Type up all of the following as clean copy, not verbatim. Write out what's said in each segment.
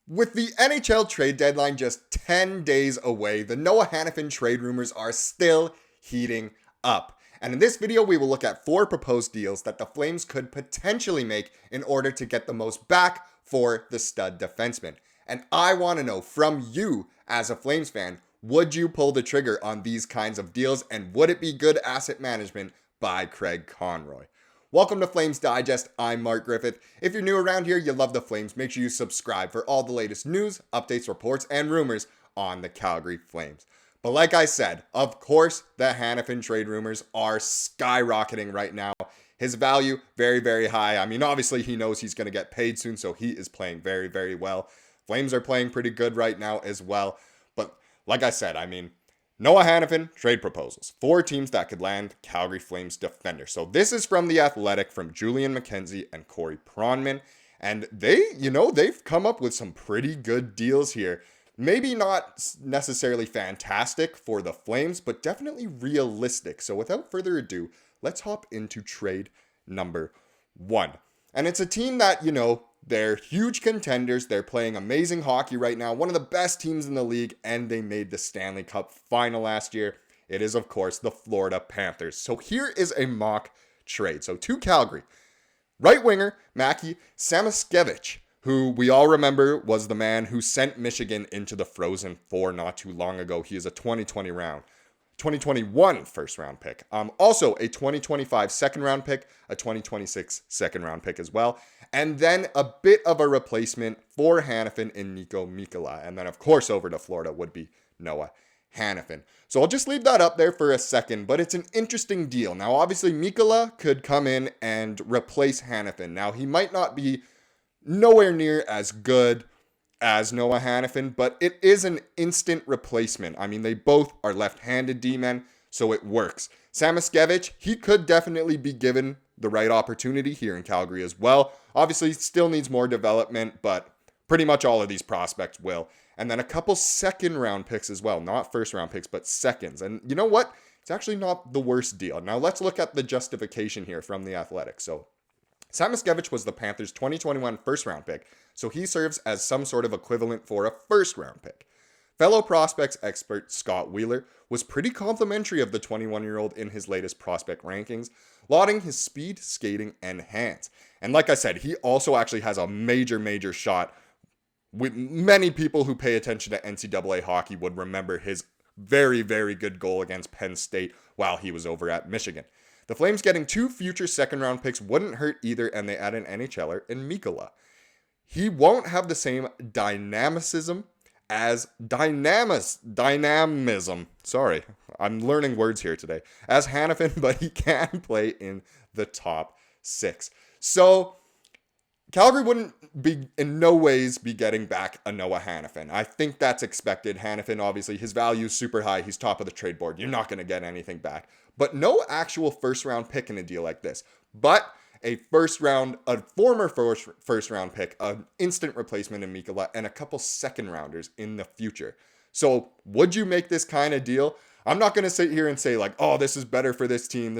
With the NHL trade deadline just 10 days away, the Noah Hanifin trade rumors are still heating up. And in this video, we will look at 4 proposed deals that the Flames could potentially make in order to get the most back for the stud defenseman. And I want to know from you as a Flames fan, would you pull the trigger on these kinds of deals, and would it be good asset management by Craig Conroy? Welcome to Flames Digest. I'm Mark Griffith. If you're new around here, you love the Flames, make sure you subscribe for all the latest news, updates, reports, and rumors on the Calgary Flames. But like I said, of course, the Hanifin trade rumors are skyrocketing right now. His value, very, very high. I mean, obviously, he knows he's going to get paid soon, so he is playing very, very well. Flames are playing pretty good right now as well. But like I said, Noah Hanifin, trade proposals. 4 teams that could land Calgary Flames defender. So this is from The Athletic, from Julian MacKenzie and Corey Pronman. And they've come up with some pretty good deals here. Maybe not necessarily fantastic for the Flames, but definitely realistic. So without further ado, let's hop into trade number 1. And it's a team that, they're huge contenders. They're playing amazing hockey right now. One of the best teams in the league, and they made the Stanley Cup final last year. It is, of course, the Florida Panthers. So here is a mock trade. So to Calgary, right winger MacKenzie Weegar, who we all remember was the man who sent Michigan into the Frozen Four not too long ago. He is a 2021 first round pick. Also a 2025 second round pick, a 2026 second round pick as well. And then a bit of a replacement for Hanifin in Niko Mikkola. And then, of course, over to Florida would be Noah Hanifin. So I'll just leave that up there for a second, but it's an interesting deal. Now, obviously, Mikkola could come in and replace Hanifin. Now, he might not be nowhere near as good as Noah Hanifin, but it is an instant replacement. I mean, they both are left-handed D-men, so it works. Weegar, he could definitely be given the right opportunity here in Calgary as well. Obviously, still needs more development, but pretty much all of these prospects will. And then a couple second-round picks as well. Not first-round picks, but seconds. And you know what? It's actually not the worst deal. Now, let's look at the justification here from The Athletic. So, Weegar was the Panthers' 2021 first-round pick, so he serves as some sort of equivalent for a first-round pick. Fellow prospects expert Scott Wheeler was pretty complimentary of the 21-year-old in his latest prospect rankings, lauding his speed, skating, and hands. And like I said, he also actually has a major shot. With many people who pay attention to NCAA hockey would remember his very, very good goal against Penn State while he was over at Michigan. The Flames getting 2 future second-round picks wouldn't hurt either, and they add an NHLer in Mikkola. He won't have the same dynamism. Sorry, I'm learning words here today. As Hanifin, but he can play in the top 6. So Calgary wouldn't be in no ways be getting back a Noah Hanifin. I think that's expected. Hanifin, obviously, his value is super high. He's top of the trade board. You're not going to get anything back. But no actual first-round pick in a deal like this. But a former first-round pick, an instant replacement in Mikkola, and a couple second-rounders in the future. So would you make this kind of deal? I'm not going to sit here and say like, oh, this is better for this team,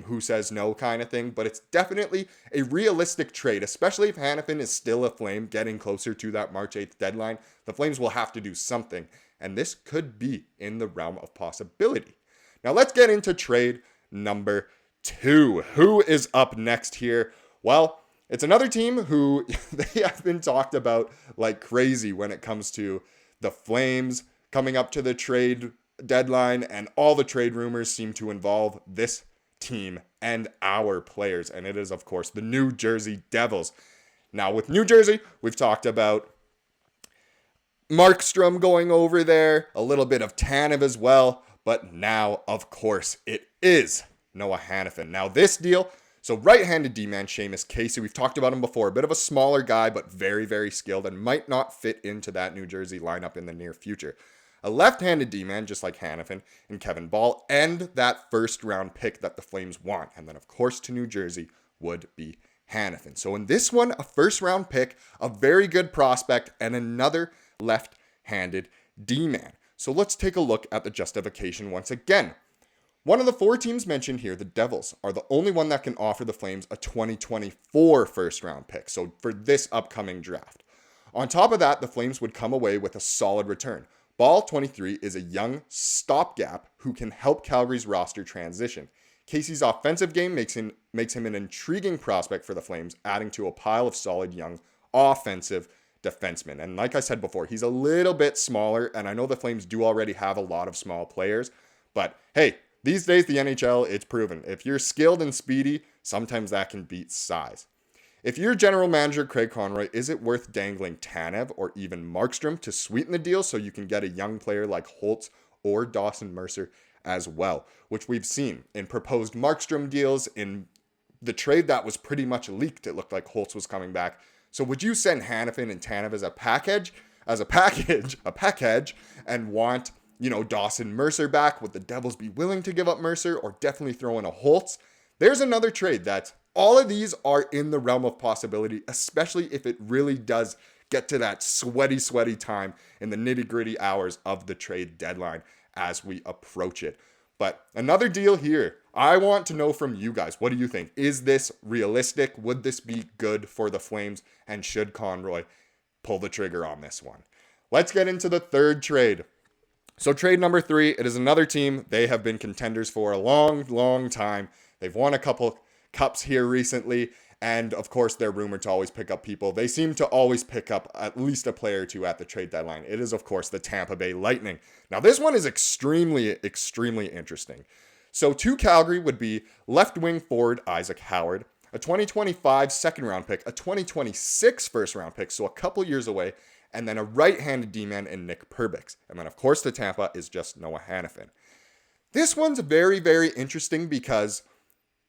who says no kind of thing, but it's definitely a realistic trade, especially if Hanifin is still a Flame getting closer to that March 8th deadline. The Flames will have to do something, and this could be in the realm of possibility. Now let's get into trade number 2. Who is up next here? Well, it's another team who they have been talked about like crazy when it comes to the Flames coming up to the trade deadline, and all the trade rumors seem to involve this team and our players, and it is, of course, the New Jersey Devils. Now, with New Jersey, we've talked about Markstrom going over there, a little bit of Tanev as well, but now, of course, it is Noah Hanifin. Now, this deal, so right-handed D-man Seamus Casey, we've talked about him before, a bit of a smaller guy, but very, very skilled, and might not fit into that New Jersey lineup in the near future. A left-handed D-man, just like Hanifin and Kevin Ball, and that first-round pick that the Flames want. And then, of course, to New Jersey would be Hanifin. So in this one, a first-round pick, a very good prospect, and another left-handed D-man. So let's take a look at the justification once again. One of the 4 teams mentioned here, the Devils, are the only one that can offer the Flames a 2024 first-round pick. So for this upcoming draft. On top of that, the Flames would come away with a solid return. Ball 23 is a young stopgap who can help Calgary's roster transition. Casey's offensive game makes him an intriguing prospect for the Flames, adding to a pile of solid young offensive defensemen. And like I said before, he's a little bit smaller, and I know the Flames do already have a lot of small players, but hey, these days the NHL, it's proven. If you're skilled and speedy, sometimes that can beat size. If you're general manager Craig Conroy, is it worth dangling Tanev or even Markstrom to sweeten the deal so you can get a young player like Holtz or Dawson Mercer as well, which we've seen in proposed Markstrom deals? In the trade that was pretty much leaked, it looked like Holtz was coming back. So would you send Hanifin and Tanev as a package, and want, Dawson Mercer back? Would the Devils be willing to give up Mercer or definitely throw in a Holtz? There's another trade that all of these are in the realm of possibility, especially if it really does get to that sweaty time in the nitty-gritty hours of the trade deadline as we approach it. But another deal here. I want to know from you guys, what do you think? Is this realistic? Would this be good for the Flames? And should Conroy pull the trigger on this one? Let's get into the third trade. So trade number 3, it is another team. They have been contenders for a long time. They've won a couple cups here recently, and of course they're rumored to always pick up people. They seem to always pick up at least a player or two at the trade deadline. It is of course the Tampa Bay Lightning. Now this one is extremely interesting. So to Calgary would be left wing forward Isaac Howard, a 2025 second round pick, a 2026 first round pick, so a couple years away, and then a right-handed D-man in Nick Perbix. And then of course the Tampa is just Noah Hanifin. This one's very interesting because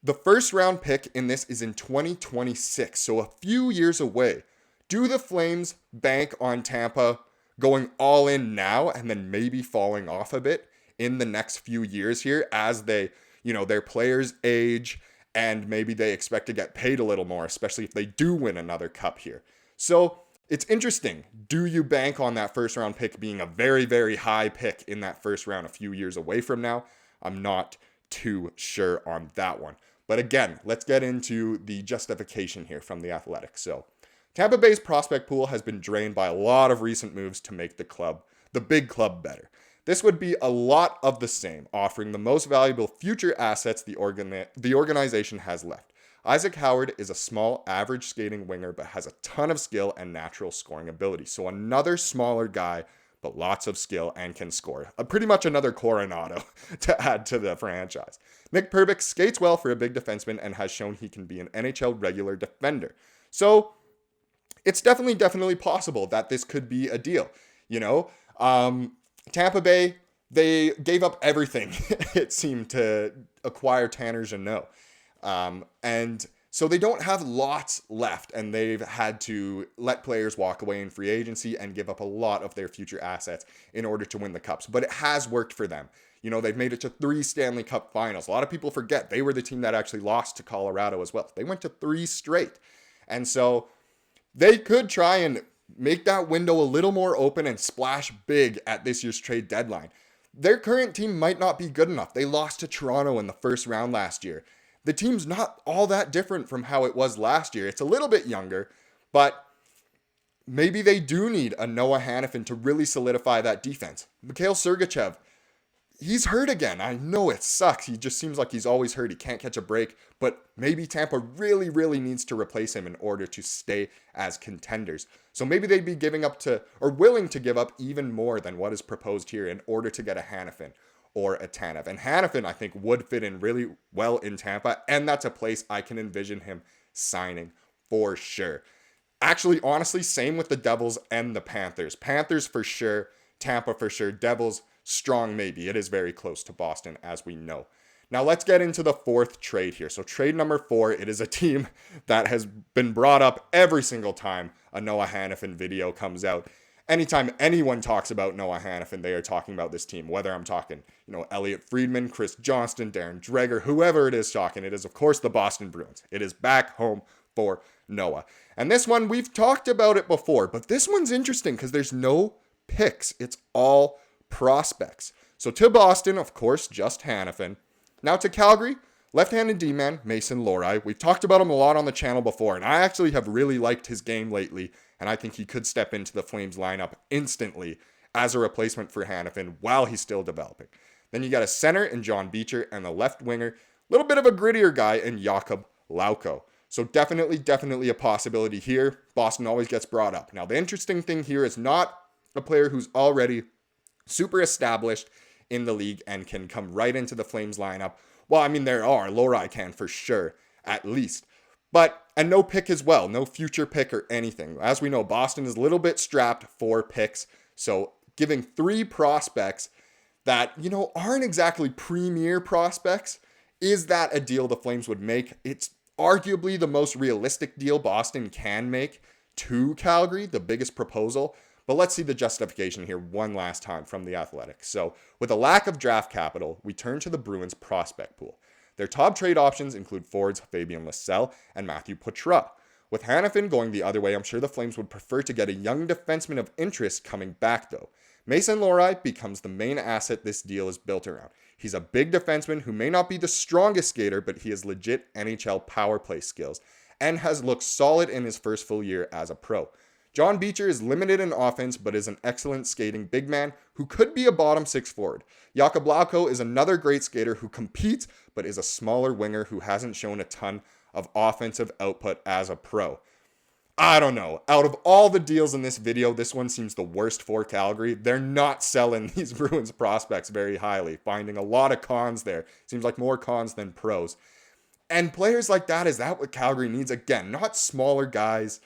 the first round pick in this is in 2026, so a few years away. Do the Flames bank on Tampa going all in now and then maybe falling off a bit in the next few years here as they, their players age and maybe they expect to get paid a little more, especially if they do win another cup here? So it's interesting. Do you bank on that first round pick being a very high pick in that first round a few years away from now? I'm not too sure on that one. But again, let's get into the justification here from the Athletic. So Tampa Bay's prospect pool has been drained by a lot of recent moves to make the big club better. This would be a lot of the same, offering the most valuable future assets the organization has left. Isaac Howard is a small, average skating winger, but has a ton of skill and natural scoring ability. So another smaller guy, but lots of skill and can score. Pretty much another Coronado to add to the franchise. Nick Perbix skates well for a big defenseman and has shown he can be an NHL regular defender. So it's definitely possible that this could be a deal. Tampa Bay, they gave up everything, it seemed, to acquire Tanner Jeannot. And so they don't have lots left, and they've had to let players walk away in free agency and give up a lot of their future assets in order to win the cups. But it has worked for them. They've made it to 3 Stanley Cup finals. A lot of people forget they were the team that actually lost to Colorado as well. They went to 3 straight. And so they could try and make that window a little more open and splash big at this year's trade deadline. Their current team might not be good enough. They lost to Toronto in the first round last year. The team's not all that different from how it was last year. It's a little bit younger, but maybe they do need a Noah Hanifin to really solidify that defense. Mikhail Sergachev, he's hurt again. I know it sucks. He just seems like he's always hurt. He can't catch a break, but maybe Tampa really needs to replace him in order to stay as contenders. So maybe they'd be willing to give up even more than what is proposed here in order to get a Hanifin or a Tanev. And Hanifin, I think, would fit in really well in Tampa, and that's a place I can envision him signing for sure. Actually, honestly, same with the Devils and the Panthers. Panthers for sure, Tampa for sure, Devils strong maybe. It is very close to Boston, as we know. Now let's get into the fourth trade here. So trade number 4, it is a team that has been brought up every single time a Noah Hanifin video comes out. Anytime anyone talks about Noah Hanifin, they are talking about this team. Whether I'm talking, Elliot Friedman, Chris Johnston, Darren Dreger, whoever it is talking, it is of course the Boston Bruins. It is back home for Noah. And this one, we've talked about it before, but this one's interesting because there's no picks. It's all prospects. So to Boston, of course, just Hanifin. Now to Calgary, Left-handed D-man, Mason Lohrei. We've talked about him a lot on the channel before, and I actually have really liked his game lately, and I think he could step into the Flames lineup instantly as a replacement for Hanifin while he's still developing. Then you got a center in John Beecher, and the left winger, a little bit of a grittier guy in Jakub Lauko. So definitely a possibility here. Boston always gets brought up. Now, the interesting thing here is not a player who's already super established in the league and can come right into the Flames lineup. Well, I mean, there are. Lohrei can for sure, at least. And no pick as well. No future pick or anything. As we know, Boston is a little bit strapped for picks. So giving 3 prospects that, aren't exactly premier prospects, is that a deal the Flames would make? It's arguably the most realistic deal Boston can make to Calgary, the biggest proposal. But let's see the justification here one last time from The Athletic. So, with a lack of draft capital, we turn to the Bruins prospect pool. Their top trade options include forwards Fabian Lysell and Matthew Poitras. With Hanifin going the other way, I'm sure the Flames would prefer to get a young defenseman of interest coming back, though. Mason Lohrei becomes the main asset this deal is built around. He's a big defenseman who may not be the strongest skater, but he has legit NHL power play skills and has looked solid in his first full year as a pro. John Beecher is limited in offense, but is an excellent skating big man who could be a bottom 6 forward. Jakub Lauko is another great skater who competes, but is a smaller winger who hasn't shown a ton of offensive output as a pro. I don't know. Out of all the deals in this video, this one seems the worst for Calgary. They're not selling these Bruins prospects very highly, finding a lot of cons there. Seems like more cons than pros. And players like that, is that what Calgary needs? Again, not smaller guys.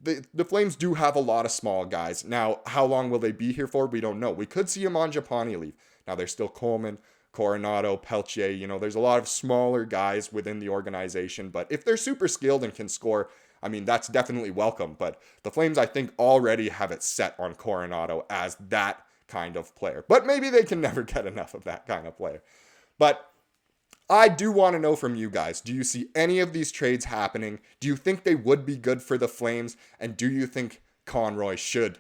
The Flames do have a lot of small guys. Now, how long will they be here for? We don't know. We could see Mangiapane leave. Now, there's still Coleman, Coronado, Peltier. There's a lot of smaller guys within the organization. But if they're super skilled and can score, I mean, that's definitely welcome. But the Flames, I think, already have it set on Coronado as that kind of player. But maybe they can never get enough of that kind of player. But I do want to know from you guys, do you see any of these trades happening? Do you think they would be good for the Flames? And do you think Conroy should,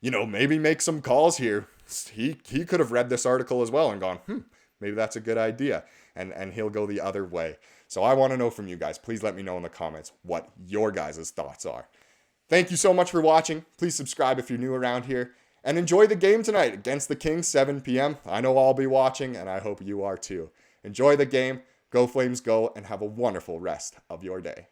maybe make some calls here? He could have read this article as well and gone, maybe that's a good idea. And he'll go the other way. So I want to know from you guys. Please let me know in the comments what your guys' thoughts are. Thank you so much for watching. Please subscribe if you're new around here. And enjoy the game tonight against the Kings, 7 p.m. I know I'll be watching, and I hope you are too. Enjoy the game, go Flames go, and have a wonderful rest of your day.